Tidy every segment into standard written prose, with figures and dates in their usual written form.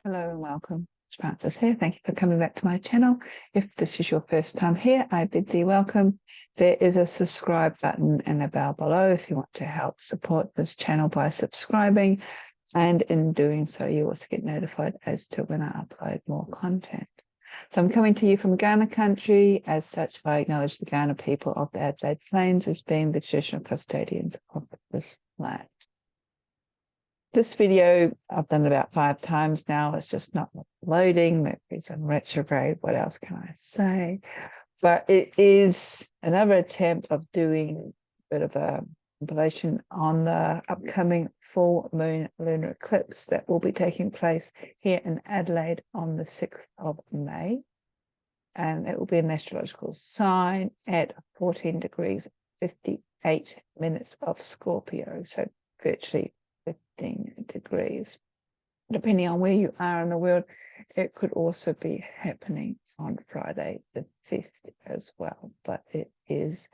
Hello and welcome. It's Francis here. Thank you for coming back to my channel. If this is your first time here, I bid thee welcome. There is a subscribe button and a bell below if you want to help support this channel by subscribing. And in doing so, you also get notified as to when I upload more content. So I'm coming to you from Ghana country. As such, I acknowledge the Ghana people of the Adelaide Plains as being the traditional custodians of this land. This video I've done about 5 times now. It's just not loading. Mercury's in retrograde. What else can I say? But it is another attempt of doing a bit of a compilation on the upcoming full moon lunar eclipse that will be taking place here in Adelaide on the 6th of May. And it will be an astrological sign at 14 degrees 58 minutes of Scorpio. So virtually 15 degrees. Depending on where you are in the world, it could also be happening on Friday the 5th as well. But it is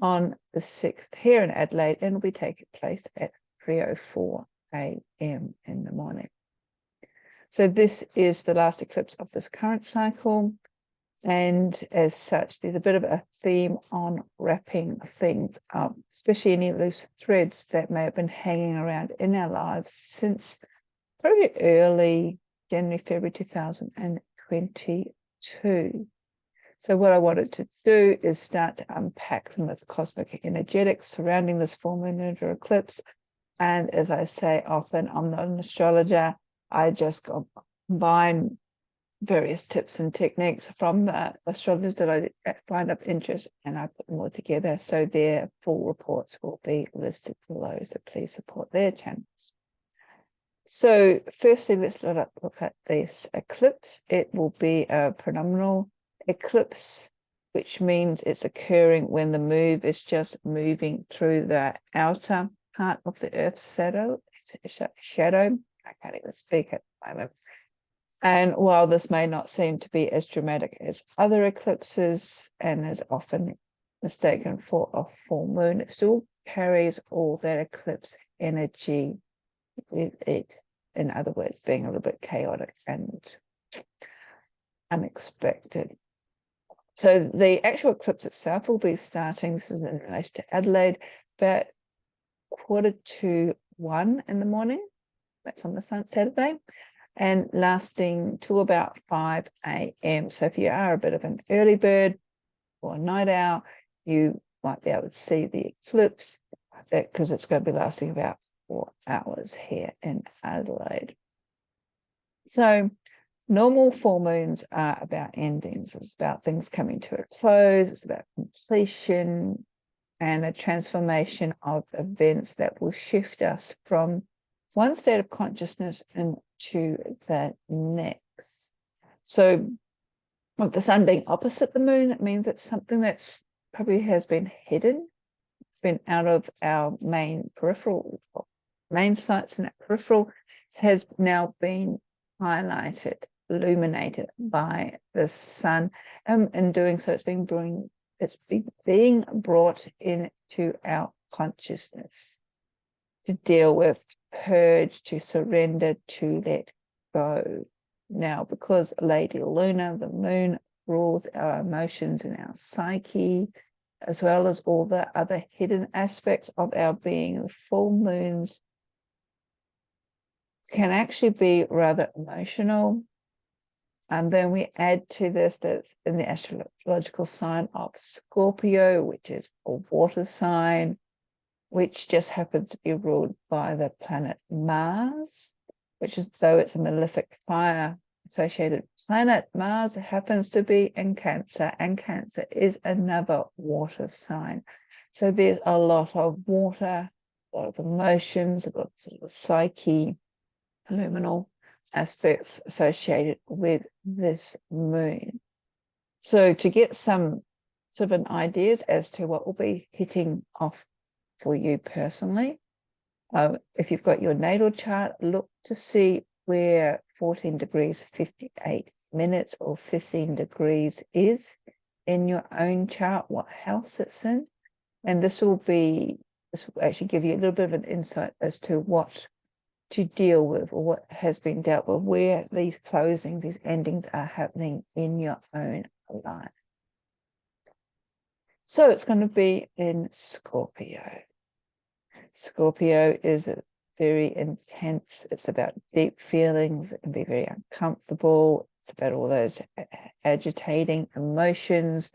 on the 6th here in Adelaide and will be taking place at 3:04 a.m. in the morning. So this is the last eclipse of this current cycle. And as such, there's a bit of a theme on wrapping things up, especially any loose threads that may have been hanging around in our lives since probably early January, February 2022. So what I wanted to do is start to unpack some of the cosmic energetics surrounding this full moon lunar eclipse. And as I say often, I'm not an astrologer. I just combine various tips and techniques from the astrologers that I find of interest, and I put them all together. So their full reports will be listed below. So please support their channels. So firstly, let's look at this eclipse. It will be a phenomenal eclipse, which means it's occurring when the moon is just moving through the outer part of the Earth's shadow. I can't even speak at the moment. And while this may not seem to be as dramatic as other eclipses and is often mistaken for a full moon, it still carries all that eclipse energy with it. In other words, being a little bit chaotic and unexpected. So the actual eclipse itself will be starting, this is in relation to Adelaide, about 1:45 in the morning. That's on the Saturday. And lasting to about 5 a.m. So if you are a bit of an early bird or a night owl, you might be able to see the eclipse because it's going to be lasting about 4 hours here in Adelaide. So normal full moons are about endings. It's about things coming to a close. It's about completion and a transformation of events that will shift us from one state of consciousness into the next. So with the sun being opposite the moon, it means it's something that's probably has been hidden, been out of our main peripheral, main sights in that peripheral, has now been highlighted, illuminated by the sun. In doing so, it's being brought into our consciousness to deal with, purge, to surrender, to let go. Now, because Lady Luna, the moon, rules our emotions and our psyche, as well as all the other hidden aspects of our being, the full moons can actually be rather emotional. And then we add to this that's in the astrological sign of Scorpio, which is a water sign, which just happens to be ruled by the planet Mars, which is, though it's a malefic fire-associated planet, Mars happens to be in Cancer, and Cancer is another water sign. So there's a lot of water, a lot of emotions, a lot of psyche, luminal aspects associated with this moon. So to get some sort of an ideas as to what will be hitting off for you personally, if you've got your natal chart, look to see where 14 degrees 58 minutes or 15 degrees is in your own chart, what house it's in. And this will actually give you a little bit of an insight as to what to deal with, or what has been dealt with, where these closings, these endings are happening in your own life. So it's going to be in Scorpio. Scorpio is very intense. It's about deep feelings. It can be very uncomfortable. It's about all those agitating emotions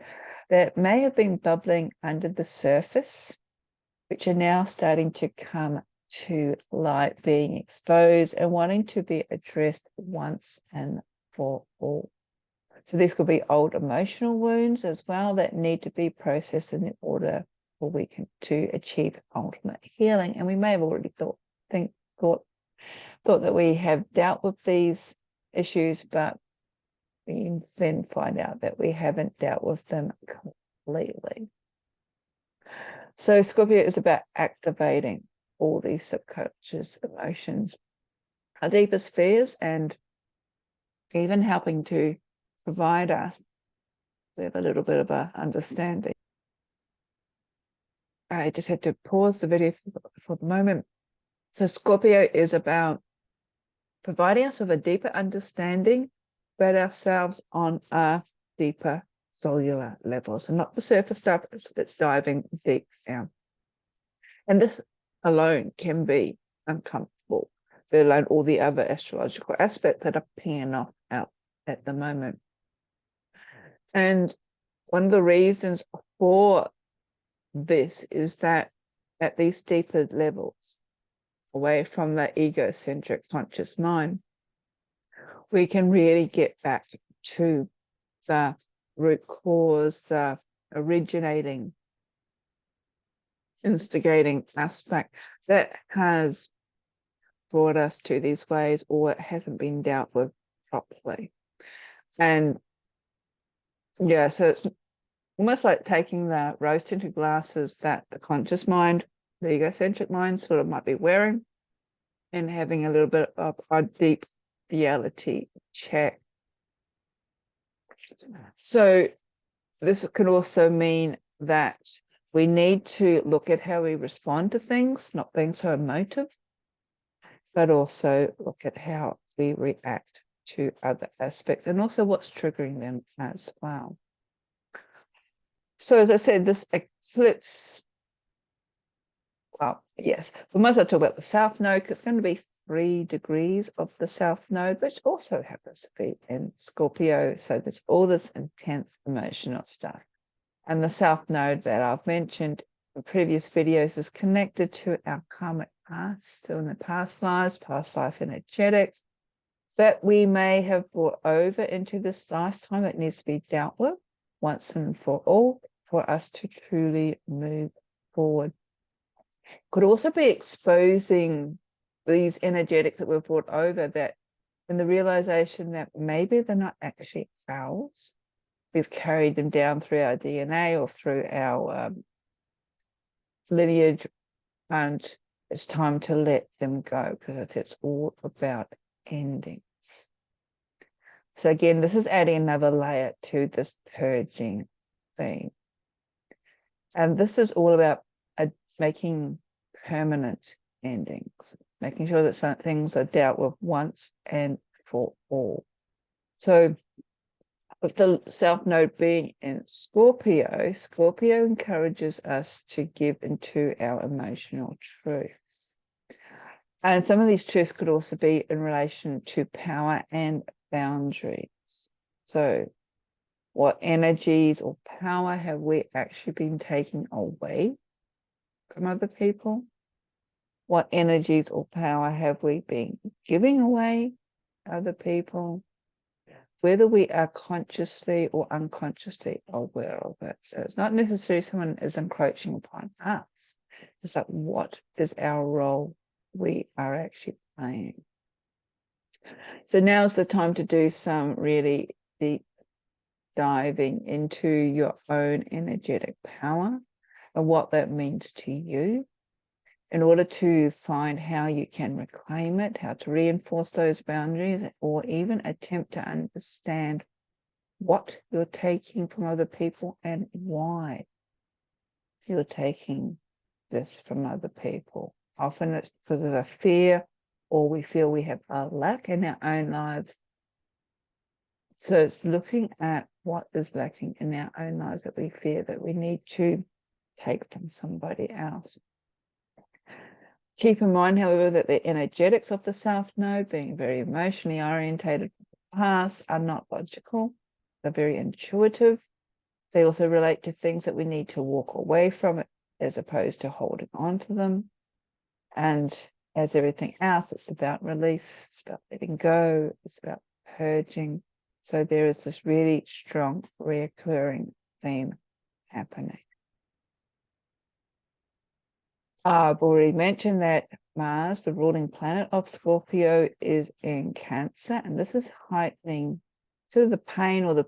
that may have been bubbling under the surface, which are now starting to come to light, being exposed and wanting to be addressed once and for all. So these could be old emotional wounds as well that need to be processed in order for we can to achieve ultimate healing. And we may have already thought that we have dealt with these issues, but we then find out that we haven't dealt with them completely. So Scorpio is about activating all these subconscious emotions, our deepest fears, and even helping to provide us with a little bit of a understanding. I just had to pause the video for the moment. So Scorpio is about providing us with a deeper understanding about ourselves on a deeper cellular level. So not the surface stuff, it's diving deep down. And this alone can be uncomfortable, let alone all the other astrological aspects that are pinging off out at the moment. And one of the reasons for this is that at these deeper levels, away from the egocentric conscious mind, we can really get back to the root cause, the originating, instigating aspect that has brought us to these ways, or it hasn't been dealt with properly. And yeah, so it's almost like taking the rose-tinted glasses that the conscious mind, the egocentric mind, sort of might be wearing, and having a little bit of a deep reality check. So this can also mean that we need to look at how we respond to things, not being so emotive, but also look at how we react to other aspects and also what's triggering them as well. So as I said, this eclipse, well, yes, we might as well talk about the South Node, because it's going to be 3 degrees of the South Node, which also happens to be in Scorpio. So there's all this intense emotional stuff. And the South Node that I've mentioned in previous videos is connected to our karmic past, so in the past lives, past life energetics, that we may have brought over into this lifetime that needs to be dealt with once and for all for us to truly move forward. Could also be exposing these energetics that we've brought over, that in the realization that maybe they're not actually ours. We've carried them down through our DNA or through our lineage, and it's time to let them go, because it's all about endings. So again, this is adding another layer to this purging theme. And this is all about making permanent endings, making sure that some things are dealt with once and for all. So with the South Node being in Scorpio, Scorpio encourages us to give into our emotional truths. And some of these truths could also be in relation to power and boundaries. So what energies or power have we actually been taking away from other people? What energies or power have we been giving away to other people? Whether we are consciously or unconsciously aware of it. So it's not necessarily someone is encroaching upon us. It's like, what is our role we are actually playing? So now's the time to do some really deep diving into your own energetic power and what that means to you, in order to find how you can reclaim it, how to reinforce those boundaries, or even attempt to understand what you're taking from other people and why you're taking this from other people. Often it's because of a fear or we feel we have a lack in our own lives. So it's looking at what is lacking in our own lives that we fear that we need to take from somebody else. Keep in mind, however, that the energetics of the South Node, being very emotionally orientated from the past, are not logical. They're very intuitive. They also relate to things that we need to walk away from it as opposed to holding on to them. And as everything else, it's about release, it's about letting go, it's about purging. So there is this really strong reoccurring theme happening. I've already mentioned that Mars, the ruling planet of Scorpio, is in Cancer, and this is heightening sort of the pain or the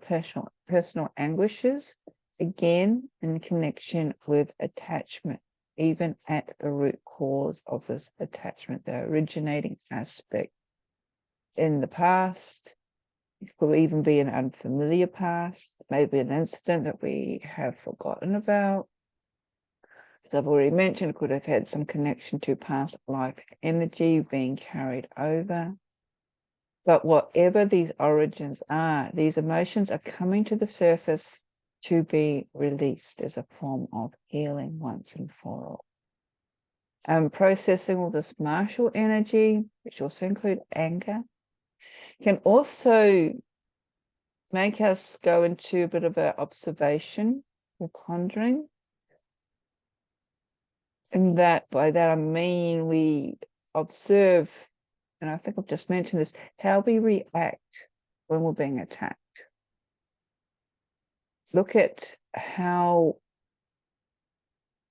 personal anguishes, again, in connection with attachment, even at the root cause of this attachment, the originating aspect in the past. It could even be an unfamiliar past, maybe an incident that we have forgotten about. As I've already mentioned, could have had some connection to past life energy being carried over. But whatever these origins are, these emotions are coming to the surface to be released as a form of healing once and for all. Processing all this martial energy, which also include anger, can also make us go into a bit of an observation or pondering. And that, by that I mean we observe, and I think I've just mentioned this, how we react when we're being attacked. Look at how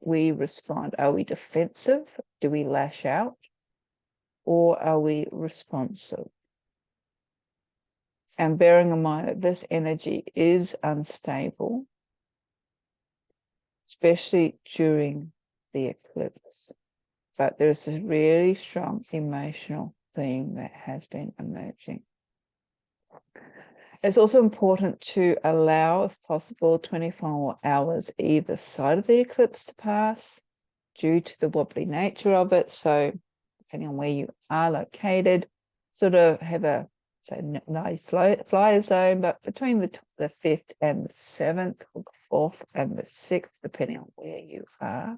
we respond. Are we defensive? Do we lash out? Or are we responsive? And bearing in mind that this energy is unstable, especially during the eclipse. But there's this really strong emotional theme that has been emerging. It's also important to allow, if possible, 24 hours either side of the eclipse to pass due to the wobbly nature of it. So depending on where you are located, sort of have a, say, no flyer zone, but between the 5th and the 7th, or the 4th and the 6th, depending on where you are.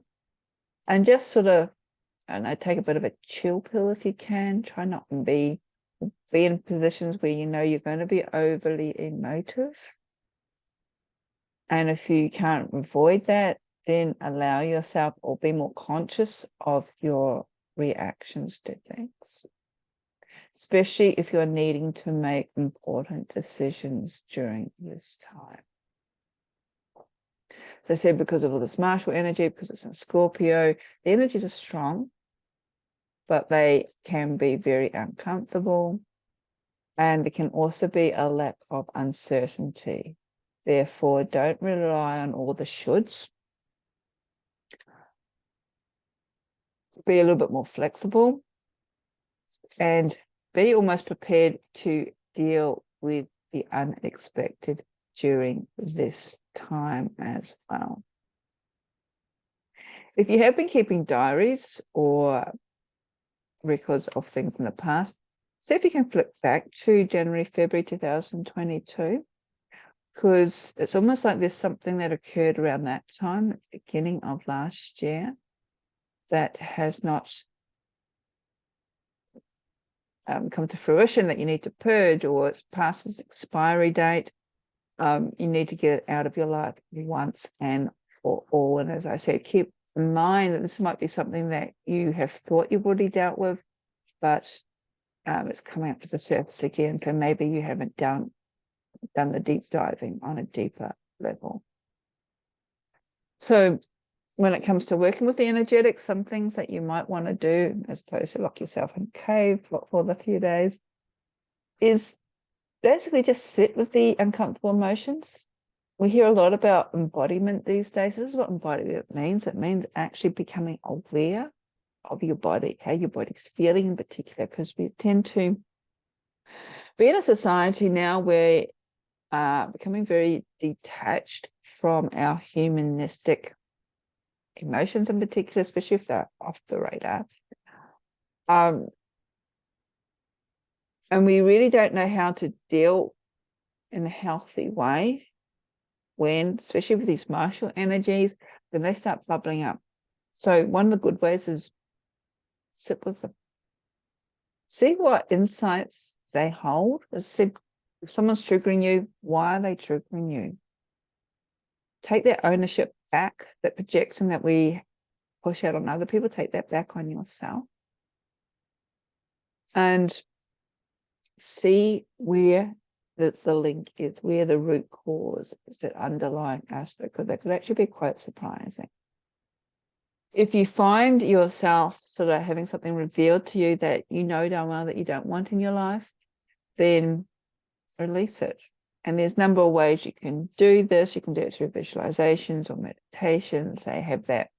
And just sort of, I don't know, take a bit of a chill pill if you can. Try not to be in positions where you know you're going to be overly emotive. And if you can't avoid that, then allow yourself or be more conscious of your reactions to things, especially if you're needing to make important decisions during this time. As I said, because of all this martial energy, because it's in Scorpio, the energies are strong, but they can be very uncomfortable. And there can also be a lack of uncertainty. Therefore, don't rely on all the shoulds. Be a little bit more flexible and be almost prepared to deal with the unexpected during this time as well. If you have been keeping diaries or records of things in the past, see if you can flip back to January, February 2022, because it's almost like there's something that occurred around that time, at the beginning of last year, that has not come to fruition, that you need to purge, or it's past its expiry date. You need to get it out of your life once and for all. And as I said, keep in mind that this might be something that you have thought you've already dealt with, but it's coming up to the surface again. So maybe you haven't done the deep diving on a deeper level. So when it comes to working with the energetics, some things that you might want to do, as opposed to lock yourself in a cave for the few days, is basically just sit with the uncomfortable emotions. We hear a lot about embodiment these days. This is what embodiment means. It means actually becoming aware of your body, how your body's feeling in particular, because we tend to be in a society now where becoming very detached from our humanistic emotions in particular, especially if they're off the radar. And we really don't know how to deal in a healthy way when, especially with these martial energies, when they start bubbling up. So one of the good ways is sit with them. See what insights they hold. As I said, if someone's triggering you, why are they triggering you? Take that ownership back, that projection that we push out on other people, take that back on yourself. And see where the link is, where the root cause is, that underlying aspect, because that could actually be quite surprising. If you find yourself sort of having something revealed to you that you know damn well that you don't want in your life, then release it. And there's a number of ways you can do this. You can do it through visualizations or meditations. They have that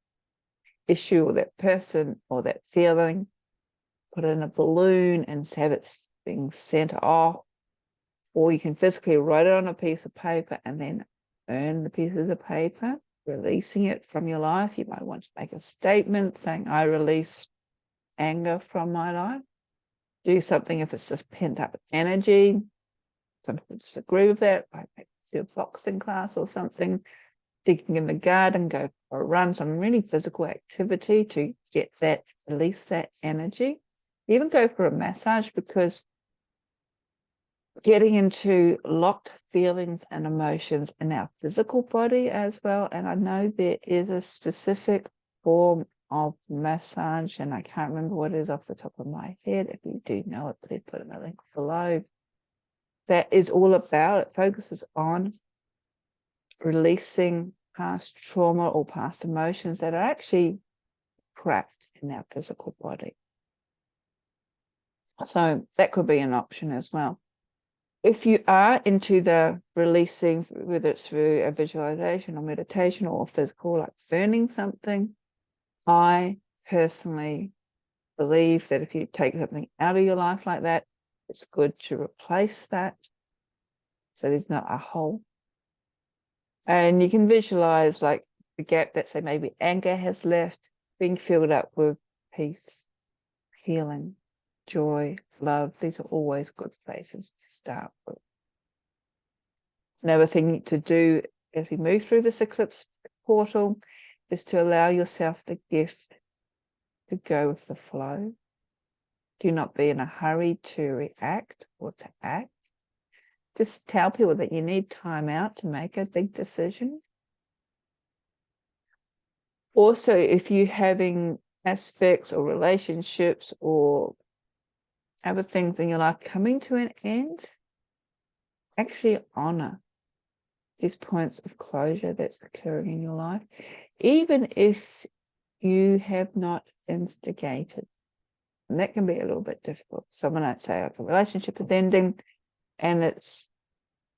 issue or that person or that feeling, put it in a balloon and have it being sent off. Or you can physically write it on a piece of paper and then burn the pieces of paper, releasing it from your life. You might want to make a statement saying, I release anger from my life. Do something if it's just pent up energy. Some people disagree with that. Like do a boxing class or something, digging in the garden, go for a run, some really physical activity to get that, release that energy. Even go for a massage, because getting into locked feelings and emotions in our physical body as well. And I know there is a specific form of massage, and I can't remember what it is off the top of my head. If you do know it, please put in the link below. That is all about, it focuses on releasing past trauma or past emotions that are actually trapped in our physical body. So that could be an option as well. If you are into the releasing, whether it's through a visualization or meditation or physical, like burning something, I personally believe that if you take something out of your life like that, it's good to replace that so there's not a hole. And you can visualize like the gap that, say, maybe anger has left, being filled up with peace, healing, joy, love. These are always good places to start with. Another thing to do as we move through this eclipse portal is to allow yourself the gift to go with the flow. Do not be in a hurry to react or to act. Just tell people that you need time out to make a big decision. Also, if you're having aspects or relationships or other things in your life coming to an end, actually honor these points of closure that's occurring in your life, even if you have not instigated. And that can be a little bit difficult. Someone might say, like, a relationship is ending and it's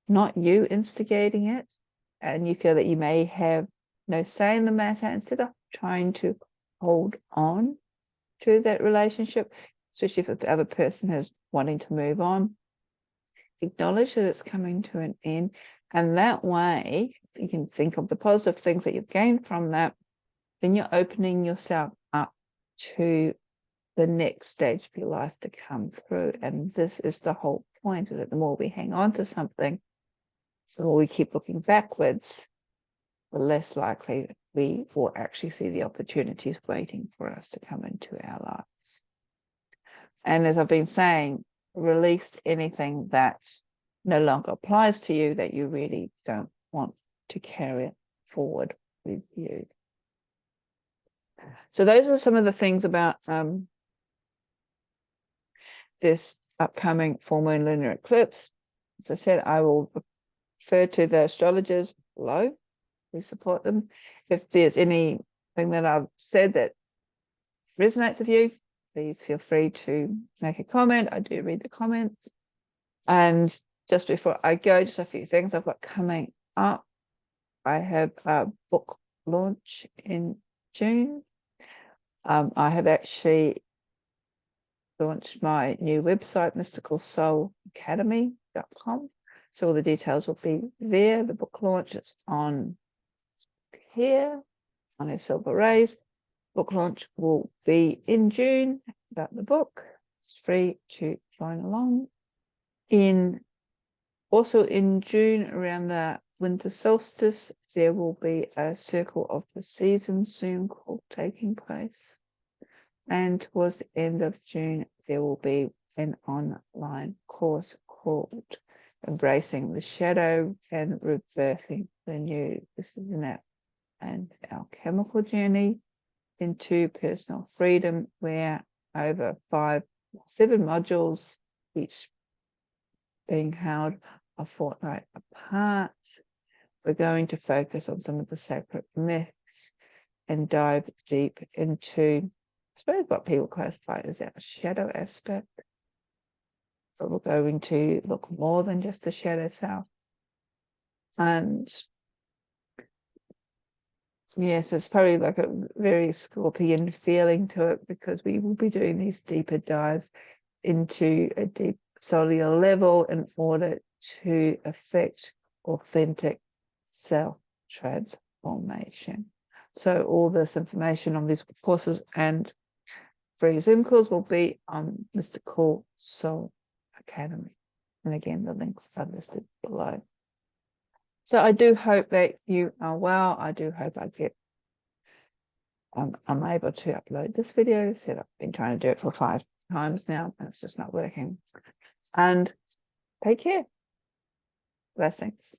not you instigating it, and you feel that you may have no say in the matter. Instead of trying to hold on to that relationship, especially if the other person is wanting to move on, acknowledge that it's coming to an end. And that way, you can think of the positive things that you've gained from that, then you're opening yourself up to the next stage of your life to come through. And this is the whole point, is that the more we hang on to something, the more we keep looking backwards, the less likely we will actually see the opportunities waiting for us to come into our lives. And as I've been saying, release anything that no longer applies to you, that you really don't want to carry it forward with you. So those are some of the things about this upcoming full moon lunar eclipse. As I said, I will refer to the astrologers below. We support them. If there's anything that I've said that resonates with you, please feel free to make a comment. I do read the comments. And just before I go, just a few things I've got coming up. I have a book launch in June. I have actually launched my new website, mysticalsoulacademy.com. So all the details will be there. The book launch is on here on a silver rays. Book launch will be in June about the book. It's free to join along. Also in June, around the winter solstice, there will be a circle of the season Zoom call taking place. And towards the end of June, there will be an online course called Embracing the Shadow and Rebirthing the New. This is an alchemical journey into personal freedom, where over 7 modules, each being held a fortnight apart. We're going to focus on some of the sacred myths and dive deep into, I suppose, what people classify as our shadow aspect. So we're going to look more than just the shadow self. And yes, it's probably like a very Scorpion feeling to it, because we will be doing these deeper dives into a deep cellular level in order to affect authentic self-transformation. So all this information on these courses and free Zoom calls will be on Mystical Soul Academy. And again, the links are listed below. So I do hope that you are well. I do hope I'm able to upload this video. I've been trying to do it for 5 times now, and it's just not working. And take care. Blessings.